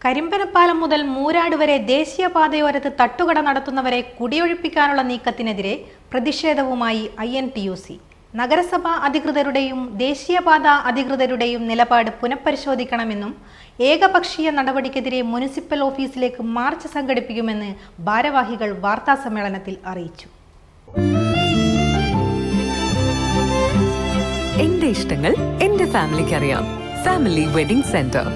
കരിമ്പനപ്പാലം മുതൽ മൂരാട് വരെ ദേശീയപാതയോരത്ത് തട്ടുകട നടത്തുന്നവരെ കുടിയൊഴിപ്പിക്കാനുള്ള നീക്കത്തിനെതിരെ പ്രതിഷേധവുമായി INTUC. നഗരസഭാ അധികൃതരുടെയും ദേശീയപാത അധികൃതരുടെയും നിലപാട് പുനഃപരിശോധിക്കണമെന്നും ഏകപക്ഷീയ നടപടിക്കെതിരെ മുനിസിപ്പൽ ഓഫീസിലേക്ക് മാർച്ച് സംഘടിപ്പിക്കുമെന്ന് ഭാരവാഹികൾ വാർത്താസമ്മേളനത്തിൽ അറിയിച്ചു. എന്റെ ഇഷ്ടങ്ങൾ എന്റെ ഫാമിലിക്ക് അറിയാം. Family wedding centre.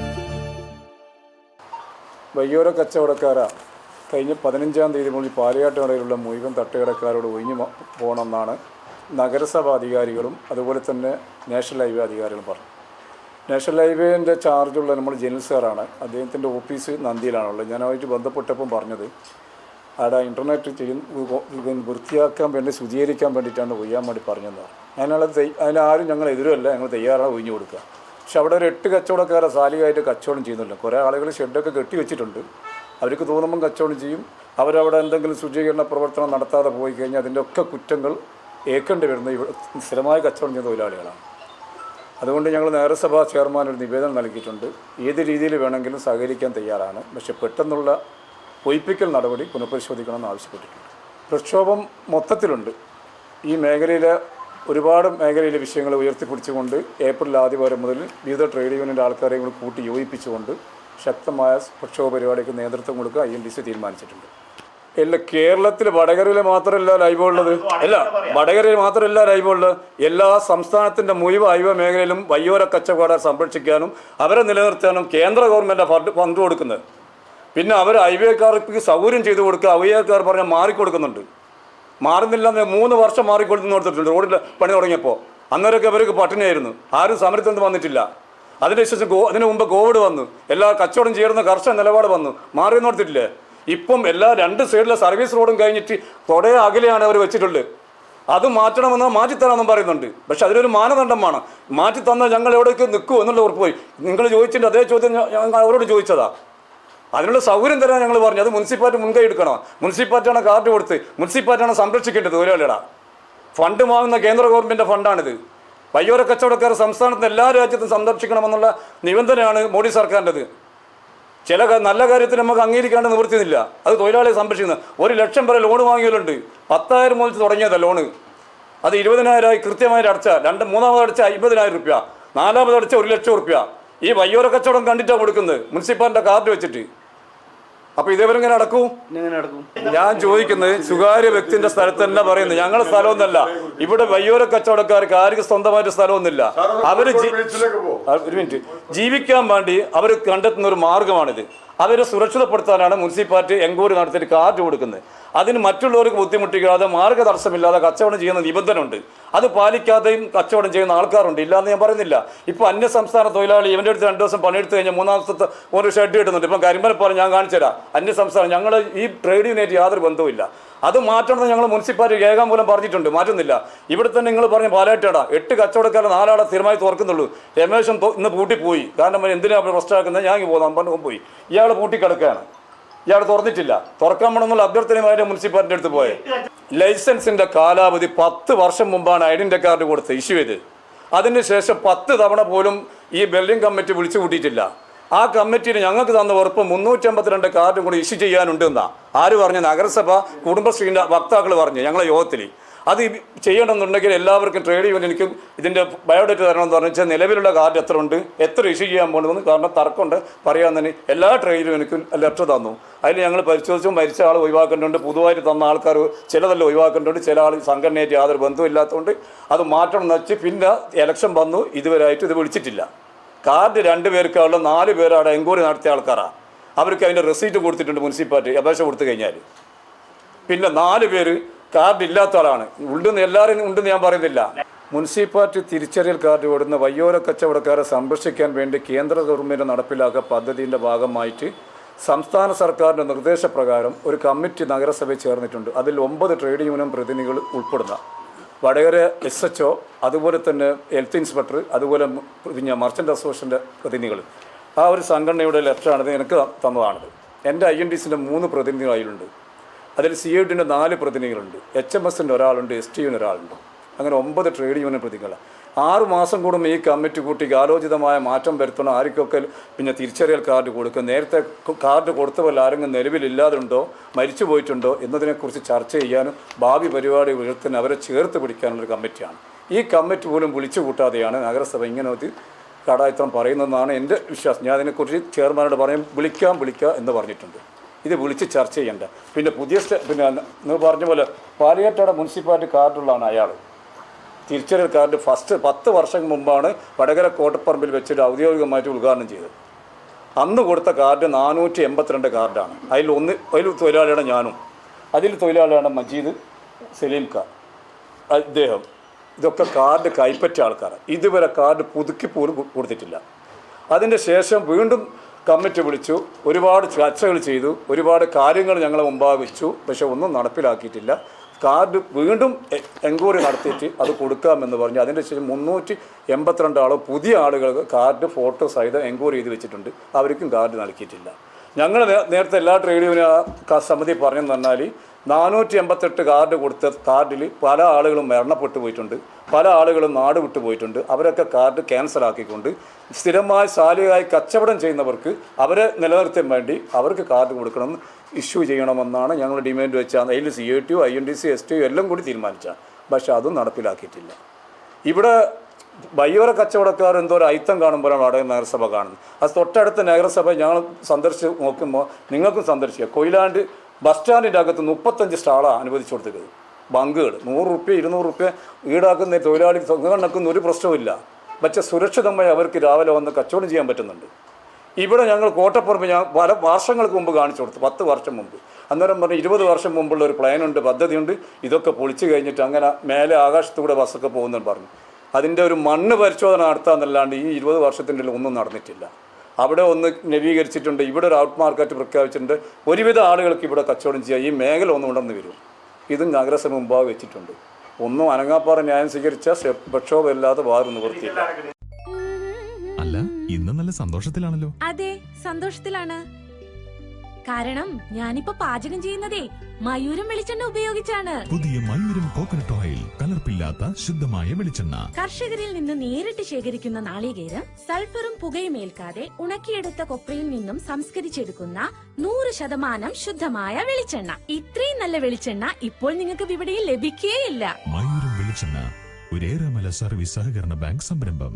വയ്യോര കച്ചവടക്കാര കഴിഞ്ഞ 15-ാം തീയതി മുതൽ പാലയാട്ട് കടയിലുള്ള മുഴുവൻ തട്ടുകടക്കാരോട് ഒഴിഞ്ഞു പോകണമെന്നാണ് നഗരസഭാ അധികാരികളും അതുപോലെ തന്നെ നാഷണൽ ഹൈവേ അധികാരികളും പറഞ്ഞു. നാഷണൽ ഹൈവേൻ്റെ ചാർജുള്ള നമ്മൾ ജനറൽ സാറാണ്, അദ്ദേഹത്തിൻ്റെ ഓഫീസ് നന്ദിയിലാണുള്ളത്. ഞാനായിട്ട് ബന്ധപ്പെട്ടപ്പം പറഞ്ഞത് അവിടെ ഇൻ്റർനെറ്റ് വൃത്തിയാക്കാൻ വേണ്ടി ശുചീകരിക്കാൻ വേണ്ടിയിട്ടാണ് ഒഴിയാൻ വേണ്ടി പറഞ്ഞതെന്നാണ്. അതിനാരും ഞങ്ങൾ എതിരല്ല, ഞങ്ങൾ തയ്യാറാണ് ഒഴിഞ്ഞു കൊടുക്കുക. പക്ഷെ അവിടെ ഒരു 8 കച്ചവടക്കാരെ സാലികമായിട്ട് കച്ചവടം ചെയ്യുന്നില്ല. കുറേ ആളുകൾ ഷെഡൊക്കെ കെട്ടി വെച്ചിട്ടുണ്ട്, അവർക്ക് തോന്നുമ്പം കച്ചവടം ചെയ്യും. അവരവിടെ എന്തെങ്കിലും ശുചീകരണ പ്രവർത്തനം നടത്താതെ പോയി കഴിഞ്ഞാൽ അതിൻ്റെ ഒക്കെ കുറ്റങ്ങൾ ഏൽക്കേണ്ടി വരുന്നത് ഇവിടെ സ്ഥിരമായി കച്ചവടം ചെയ്യുന്ന തൊഴിലാളികളാണ്. അതുകൊണ്ട് ഞങ്ങൾ നഗരസഭാ ചെയർമാൻ ഒരു നിവേദനം നൽകിയിട്ടുണ്ട്. ഏത് രീതിയിൽ വേണമെങ്കിലും സഹകരിക്കാൻ തയ്യാറാണ്, പക്ഷെ പെട്ടെന്നുള്ള ഒഴിപ്പിക്കൽ നടപടി പുനഃപരിശോധിക്കണമെന്ന് ആവശ്യപ്പെട്ടിട്ടുണ്ട്. പ്രക്ഷോഭം മൊത്തത്തിലുണ്ട്. ഈ മേഖലയിലെ ഒരുപാട് മേഖലയിലെ വിഷയങ്ങൾ ഉയർത്തിപ്പിടിച്ചുകൊണ്ട് ഏപ്രിൽ ആദ്യവാരം മുതൽ വിവിധ ട്രേഡ് യൂണിയൻ്റെ ആൾക്കാരെയും കൂടി കൂട്ടി യോജിപ്പിച്ചുകൊണ്ട് ശക്തമായ പ്രക്ഷോഭ പരിപാടിക്ക് നേതൃത്വം കൊടുക്കുക INTUC തീരുമാനിച്ചിട്ടുണ്ട്. കേരളത്തിൽ വടകരയിൽ മാത്രമല്ല ലൈവ് ഉള്ളത്, വടകരയിൽ മാത്രമല്ല ലൈവ് ഉള്ളത്. എല്ലാ സംസ്ഥാനത്തിൻ്റെ മുഴുവൻ ഹൈവേ മേഖലയിലും വയ്യോര കച്ചവടക്കാരെ സംരക്ഷിക്കാനും അവരെ നിലനിർത്താനും കേന്ദ്ര ഗവൺമെൻറ് ഫണ്ട് കൊടുക്കുന്നത്. പിന്നെ അവർ ഹൈവേക്കാർക്ക് സൗകര്യം ചെയ്തു കൊടുക്കുക. ഹൈവേക്കാർ പറഞ്ഞാൽ മാറിക്കൊടുക്കുന്നുണ്ട്. മാറുന്നില്ല, 3 വർഷം മാറിക്കൊടുത്തു കൊടുത്തിട്ടുണ്ട്. റോഡിൽ പണി തുടങ്ങിയപ്പോൾ അന്നേരമൊക്കെ അവർക്ക് പട്ടിണിയായിരുന്നു, ആരും സമരത്തിൽ വന്നിട്ടില്ല. അതിനുശേഷം അതിനു മുമ്പ് കോവിഡ് വന്നു, എല്ലാ കച്ചവടം ചേർന്ന കർശന നിലപാട് വന്നു, മാറിയെന്ന് കൊടുത്തിട്ടില്ലേ. ഇപ്പം എല്ലാ 2 സൈഡിലെ സർവീസ് റോഡും കഴിഞ്ഞിട്ട് കുറേ അകലെയാണ് അവർ വെച്ചിട്ടുള്ളത്. അത് മാറ്റണമെന്നോ മാറ്റിത്തരാമെന്നും പറയുന്നുണ്ട്. പക്ഷെ അതിലൊരു മാനദണ്ഡം വേണം. മാറ്റി തന്നാൽ ഞങ്ങൾ എവിടേക്ക് നിൽക്കുമോ എന്നുള്ള ഉറപ്പ് പോയി. നിങ്ങൾ ചോദിച്ചിട്ട് അതേ ചോദ്യം ഞങ്ങൾ അവരോട് ചോദിച്ചതാ. അതിനുള്ള സൗകര്യം തരാൻ ഞങ്ങൾ പറഞ്ഞു. അത് മുനിസിപ്പാലിറ്റി മുൻകൈ എടുക്കണം. മുനിസിപ്പാലിറ്റിയാണ് കാർഡ് കൊടുത്ത്, മുനിസിപ്പാലിറ്റിയാണ് സംരക്ഷിക്കേണ്ടത് തൊഴിലാളികളാ. ഫണ്ട് വാങ്ങുന്ന കേന്ദ്ര ഗവൺമെൻറ് ഫണ്ടാണിത്. വയ്യോര കച്ചവടക്കാർ സംസ്ഥാനത്ത് എല്ലാ രാജ്യത്തും സംരക്ഷിക്കണമെന്നുള്ള നിബന്ധനയാണ് മോഡി സർക്കാരിൻ്റെത്. ചില നല്ല കാര്യത്തിന് നമുക്ക് അംഗീകരിക്കാണ്ട് നിവൃത്തിയില്ല. അത് തൊഴിലാളിയെ സംരക്ഷിക്കുന്നത്. 1 ലക്ഷം വരെ ലോൺ വാങ്ങിയവരുണ്ട്. 10,000 മുതൽ തുടങ്ങിയതാണ് ലോണ്. അത് 20,000 കൃത്യമായി അടച്ചാൽ, മൂന്നാമത് അടച്ച 50,000 രൂപ, 4മത് അടച്ച 1 ലക്ഷം രൂപ. ഈ വയ്യോര കച്ചവടം കണ്ടിട്ടാണ് കൊടുക്കുന്നത് മുനിസിപ്പാലിറ്റിൻ്റെ കാർഡ് വെച്ചിട്ട്. അപ്പോൾ ഇതേവരെങ്ങനെ നടക്കും? ഞാൻ ചോദിക്കുന്നത് സ്വകാര്യ വ്യക്തിന്റെ സ്ഥലത്ത് തന്നെ പറയുന്നത്, ഞങ്ങളുടെ സ്ഥലമൊന്നുമല്ല. ഇവിടെ വയ്യോര കച്ചവടക്കാർക്ക് ആർക്കും സ്വന്തമായിട്ട് സ്ഥലമൊന്നുമില്ല. അവർ ഒരു മിനിറ്റ് ജീവിക്കാൻ വേണ്ടി അവർ കണ്ടെത്തുന്ന ഒരു മാർഗമാണിത്. അവരെ സുരക്ഷിതപ്പെടുത്താനാണ് മുനിസിപ്പാലിറ്റി എൻക്വയറി നടത്തിയിട്ട് കാർഡ് കൊടുക്കുന്നത്. അതിന് മറ്റുള്ളവർക്ക് ബുദ്ധിമുട്ടിക്കാതെ മാർഗ്ഗ തടസ്സമില്ലാതെ കച്ചവടം ചെയ്യുന്ന നിബന്ധന ഉണ്ട്. അത് പാലിക്കാതെയും കച്ചവടം ചെയ്യുന്ന ആൾക്കാരുണ്ട്, ഇല്ലാന്ന് ഞാൻ പറയുന്നില്ല. ഇപ്പോൾ അന്യസംസ്ഥാന തൊഴിലാളി ഇവൻ്റെ അടുത്ത് 2 ദിവസം പണിയെടുത്ത് കഴിഞ്ഞാൽ 3-ാമത്തെ ഒരു ഷെഡ് കിട്ടുന്നുണ്ട്. ഇപ്പം കരിമ്പനപ്പാലം ഞാൻ കാണിച്ചു തരാം. അന്യസംസ്ഥാനം ഞങ്ങൾ ഈ ട്രേഡ് യൂണിയനായിട്ട് യാതൊരു ബന്ധവുമില്ല. അത് മാറ്റണമെന്ന് ഞങ്ങൾ മുനിസിപ്പാലിറ്റി രേഖാമൂലം പറഞ്ഞിട്ടുണ്ട്, മാറ്റുന്നില്ല. ഇവിടെ തന്നെ നിങ്ങൾ പറഞ്ഞ പാലായിട്ടാടാ 8 കച്ചവടക്കാരെ 4 ആളെ സ്ഥിരമായി തുറക്കുന്നുള്ളൂ. രമേശൻ ഇന്ന് പൂട്ടിപ്പോയി. കാരണം എന്തിനാണ് പ്രശ്നമാക്കുന്നത്? ഞാൻ പോകുന്ന പോയി, ഇയാൾ പൂട്ടിക്കിടക്കുകയാണ്. ഇയാൾ തുറന്നിട്ടില്ല. തുറക്കാൻ വേണമെന്നുള്ള അഭ്യർത്ഥനയുമായിട്ട് മുനിസിപ്പാലിറ്റിൻ്റെ അടുത്ത് പോയത്. ലൈസൻസിൻ്റെ കാലാവധി 10 വർഷം മുമ്പാണ് ഐഡൻറ്റി കാർഡ് കൊടുത്ത് ഇഷ്യൂ ചെയ്ത്. അതിനുശേഷം 10 തവണ പോലും ഈ ബിൽഡിംഗ് കമ്മിറ്റി വിളിച്ചു കൂട്ടിയിട്ടില്ല. ആ കമ്മിറ്റിയിൽ ഞങ്ങൾക്ക് തന്ന ഉറപ്പ് 352 കാർഡും കൂടി ഇഷ്യൂ ചെയ്യാനുണ്ടെന്നാണ് ആര് പറഞ്ഞു? നഗരസഭ കുടുംബശ്രീൻ്റെ വക്താക്കൾ പറഞ്ഞു ഞങ്ങളെ യോഗത്തിൽ. അത് ചെയ്യണമെന്നുണ്ടെങ്കിൽ എല്ലാവർക്കും ട്രേഡ് യൂണിയനിക്കും ഇതിൻ്റെ ബയോഡേറ്റ തരണമെന്ന് പറഞ്ഞാൽ നിലവിലുള്ള കാർഡ് എത്ര ഉണ്ട്, എത്ര ഇഷ്യൂ ചെയ്യാൻ പോകുന്നതെന്ന് കാരണം തർക്കമുണ്ട് പറയാൻ തന്നെ എല്ലാ ട്രേഡ് യൂണിയനിക്കും ലെറ്റർ തന്നു. അതിൽ ഞങ്ങൾ പരിശോധിച്ചു. മരിച്ച ആൾ ഒഴിവാക്കേണ്ടതുണ്ട്, പുതുതായിട്ട് തന്ന ആൾക്കാർ ചിലതെല്ലാം ഒഴിവാക്കേണ്ടതുണ്ട്, ചില ആൾ സംഘടനയായിട്ട് യാതൊരു ബന്ധമില്ലാത്തതുകൊണ്ട് അത് മാറ്റണം എന്ന് വെച്ച് പിന്നെ ഇലക്ഷൻ വന്നു. ഇതുവരെയായിട്ട് ഇത് വിളിച്ചിട്ടില്ല. കാർഡ് 2 പേർക്കുള്ള 4 പേർ അവിടെ എൻക്വയറി നടത്തിയ ആൾക്കാരാണ്. അവർക്ക് അതിൻ്റെ റെസീറ്റ് കൊടുത്തിട്ടുണ്ട് മുനിസിപ്പാലിറ്റി അപേക്ഷ കൊടുത്തു കഴിഞ്ഞാൽ. പിന്നെ 4 പേര് കാർഡ് ഇല്ലാത്ത ആളാണ്. ഉണ്ടെന്ന് എല്ലാവരും ഉണ്ടെന്ന് ഞാൻ പറയുന്നില്ല. മുനിസിപ്പാലിറ്റി തിരിച്ചറിയൽ കാർഡ് കൊടുക്കുന്ന വയ്യോര കച്ചവടക്കാരെ സംരക്ഷിക്കാൻ വേണ്ടി കേന്ദ്ര ഗവൺമെൻറ് നടപ്പിലാക്കിയ പദ്ധതിൻ്റെ ഭാഗമായിട്ട് സംസ്ഥാന സർക്കാരിൻ്റെ നിർദ്ദേശപ്രകാരം ഒരു കമ്മിറ്റി നഗരസഭയിൽ ചേർന്നിട്ടുണ്ട്. അതിൽ 9 ട്രേഡ് യൂണിയൻ പ്രതിനിധികൾ ഉൾപ്പെടുന്ന വടകര SHO, അതുപോലെ തന്നെ ഹെൽത്ത് ഇൻസ്പെക്ടർ, അതുപോലെ പിന്നെ മർച്ചൻ്റ് അസോസിയേഷൻ്റെ പ്രതിനിധികൾ. ആ ഒരു സംഘടനയുടെ ലെറ്ററാണിത്, എനിക്ക് തന്നതാണിത്. എൻ്റെ INTUCൻ്റെ 3 പ്രതിനിധികൾ അതിലുണ്ട്. അതിൽ CIDൻ്റെ 4 പ്രതിനിധികളുണ്ട്, HMSൻ്റെ ഒരാളുണ്ട്, STUവിന് ഒരാളുണ്ട്. അങ്ങനെ 9 ട്രേഡ് യൂണിയൻ പ്രതിനിധികളാണ്. 6 മാസം കൂടുമ്പോൾ ഈ കമ്മിറ്റി കൂട്ടി ആലോചിതമായ മാറ്റം വരുത്തണം. ആർക്കൊക്കെ പിന്നെ തിരിച്ചറിയൽ കാർഡ് കൊടുക്കുക, നേരത്തെ കാർഡ് കൊടുത്തവല്ല ആരെങ്കിലും നിലവിലില്ലാതുണ്ടോ, മരിച്ചു പോയിട്ടുണ്ടോ എന്നതിനെക്കുറിച്ച് ചർച്ച ചെയ്യാനും ഭാവി പരിപാടി ഉയർത്താൻ അവരെ ചേർത്ത് പിടിക്കാനുള്ളൊരു കമ്മിറ്റിയാണ്. ഈ കമ്മിറ്റി പോലും വിളിച്ചു കൂട്ടാതെയാണ് നഗരസഭ ഇങ്ങനെ ഒരു കടായിത്രം പറയുന്നതെന്നാണ് എൻ്റെ വിശ്വാസം. ഞാൻ അതിനെക്കുറിച്ച് ചെയർമാനോട് വിളിക്കാം എന്ന് പറഞ്ഞിട്ടുണ്ട്. ഇത് വിളിച്ച് ചർച്ച ചെയ്യേണ്ട. പിന്നെ പിന്നെ നിങ്ങൾ പറഞ്ഞ പോലെ പാലിയേറ്റയുടെ മുനിസിപ്പാലിറ്റി കാർഡുള്ളതാണ് അയാൾ. തിരിച്ചറിയൽ കാർഡ് ഫസ്റ്റ് 10 വർഷം മുമ്പാണ് വടകര കോട്ടപ്പറമ്പിൽ വെച്ചിട്ട് ഔദ്യോഗികമായിട്ട് ഉദ്ഘാടനം ചെയ്തത്. അന്ന് കൊടുത്ത കാർഡ് 482 കാർഡാണ്. അതിൽ തൊഴിലാളിയാണ് ഞാനും, അതിൽ തൊഴിലാളിയാണ് മജീദ്, സലീം ഖാൻ, അദ്ദേഹം. ഇതൊക്കെ കാർഡ് കൈപ്പറ്റിയ ആൾക്കാരാണ്. ഇതുവരെ കാർഡ് പുതുക്കി പോലും കൊടുത്തിട്ടില്ല. അതിൻ്റെ ശേഷം വീണ്ടും കമ്മിറ്റി വിളിച്ചു, ഒരുപാട് ചർച്ചകൾ ചെയ്തു, ഒരുപാട് കാര്യങ്ങൾ ഞങ്ങളെ മുമ്പാകെ വെച്ചു. പക്ഷെ ഒന്നും നടപ്പിലാക്കിയിട്ടില്ല. കാർഡ് വീണ്ടും എൻക്വയറി നടത്തിയിട്ട് അത് കൊടുക്കാമെന്ന് പറഞ്ഞു. അതിൻ്റെ ശേഷം 382 ആളും പുതിയ ആളുകൾക്ക് കാർഡ് ഫോട്ടോ സഹിതം എൻക്വയറി ചെയ്ത് വെച്ചിട്ടുണ്ട്. അവർക്കും കാർഡ് നൽകിയിട്ടില്ല. ഞങ്ങൾ നേരത്തെ എല്ലാ ട്രേഡ് യൂണിയൻ സമിതി പറഞ്ഞെന്ന് പറഞ്ഞാൽ 488 കാർഡ് കൊടുത്ത കാർഡിൽ പല ആളുകളും മരണപ്പെട്ടു പോയിട്ടുണ്ട്, പല ആളുകളും നാട് വിട്ടു പോയിട്ടുണ്ട്. അവരൊക്കെ കാർഡ് ക്യാൻസലാക്കിക്കൊണ്ട് സ്ഥിരമായി സാലിയായി കച്ചവടം ചെയ്യുന്നവർക്ക് അവരെ നിലനിർത്താൻ വേണ്ടി അവർക്ക് കാർഡ് കൊടുക്കണമെന്ന് ഇഷ്യൂ ചെയ്യണമെന്നാണ് ഞങ്ങൾ ഡിമാൻഡ് വെച്ചാൽ. അതിൽ CATU, INDC, STU എല്ലാം കൂടി തീരുമാനിച്ചാൽ. പക്ഷെ അതും നടപ്പിലാക്കിയിട്ടില്ല. ഇവിടെ വയ്യോര കച്ചവടക്കാർ എന്തോ ഒരു ഐത്തം കാണുമ്പോഴാണ് അവിടെ നഗരസഭ കാണുന്നത്. അത് തൊട്ടടുത്ത നഗരസഭ ഞങ്ങൾ സന്ദർശിച്ച് നോക്കുമ്പോൾ നിങ്ങൾക്കും സന്ദർശിക്കുക. കൊയിലാണ്ട് ബസ് സ്റ്റാൻഡിൻ്റെ അകത്ത് 35 സ്റ്റാളാണ് അനുവദിച്ചു കൊടുത്തത്. ബങ്കുകൾ 100 രൂപ 200 രൂപ ഈടാക്കുന്ന തൊഴിലാളി കണക്കുന്ന ഒരു പ്രശ്നവുമില്ല. പക്ഷേ സുരക്ഷിതമായി അവർക്ക് രാവിലെ വന്ന് കച്ചവടം ചെയ്യാൻ പറ്റുന്നുണ്ട്. ഇവിടെ ഞങ്ങൾ കോട്ടപ്പുറമ്പ് പല വർഷങ്ങൾക്ക് മുമ്പ് കാണിച്ചു കൊടുത്തു, 10 വർഷം മുമ്പ്. അന്നേരം പറഞ്ഞ് 20 വർഷം മുമ്പുള്ള ഒരു പ്ലാനുണ്ട്, പദ്ധതിയുണ്ട്, ഇതൊക്കെ പൊളിച്ചു കഴിഞ്ഞിട്ട് അങ്ങനെ മേലെ ആകാശത്തൂടെ ബസ്സൊക്കെ പോകുന്നെന്ന് പറഞ്ഞു. അതിൻ്റെ ഒരു മണ്ണ് പരിശോധന നടത്താമെന്നല്ലാണ്ട് ഈ 20 വർഷത്തിൻ്റെ ഒന്നും നടന്നിട്ടില്ല. അവിടെ ഒന്ന് നവീകരിച്ചിട്ടുണ്ട്, ഇവിടെ ഒരു ഔട്ട് മാർക്കറ്റ് പ്രഖ്യാപിച്ചിട്ടുണ്ട്. ഒരുവിധ ആളുകൾക്ക് ഇവിടെ കച്ചവടം ചെയ്യാം. ഈ മേഖല ഒന്നും ഉണ്ടെന്ന് വരും. ഇതും നഗരസഭ മുമ്പാകെ വെച്ചിട്ടുണ്ട്. ഒന്നും അനങ്ങാപ്പാറ ന്യായം സ്വീകരിച്ച പ്രക്ഷോഭമില്ലാതെ വേറെ നിവൃത്തിയില്ല. അല്ല, ഇന്ന് നല്ല സന്തോഷത്തിലാണല്ലോ. അതെ, സന്തോഷത്തിലാണ്. കാരണം ഞാനിപ്പോ പാചകം ചെയ്യുന്നതേ മയൂരം വെളിച്ചെണ്ണ ഉപയോഗിച്ചാണ്. പുതിയ മയൂരം കോക്കനട്ട് ഓയിൽ, കലർപ്പില്ലാത്ത ശുദ്ധമായ വെളിച്ചെണ്ണ. കർഷകരിൽ നിന്ന് നേരിട്ട് ശേഖരിക്കുന്ന നാളികേരം സൾഫറും പുകയും ഏൽക്കാതെ ഉണക്കിയെടുത്ത കൊപ്രയിൽ നിന്നും സംസ്കരിച്ചെടുക്കുന്ന 100% ശുദ്ധമായ വെളിച്ചെണ്ണ. ഇത്രയും നല്ല വെളിച്ചെണ്ണ ഇപ്പോൾ നിങ്ങൾക്ക് വിപണിയിൽ ലഭിക്കുകയില്ല. മയൂരം വെളിച്ചെണ്ണ, ഒരു ഏറെമല സർവീസ് സഹകരണ ബാങ്ക് സംരംഭം.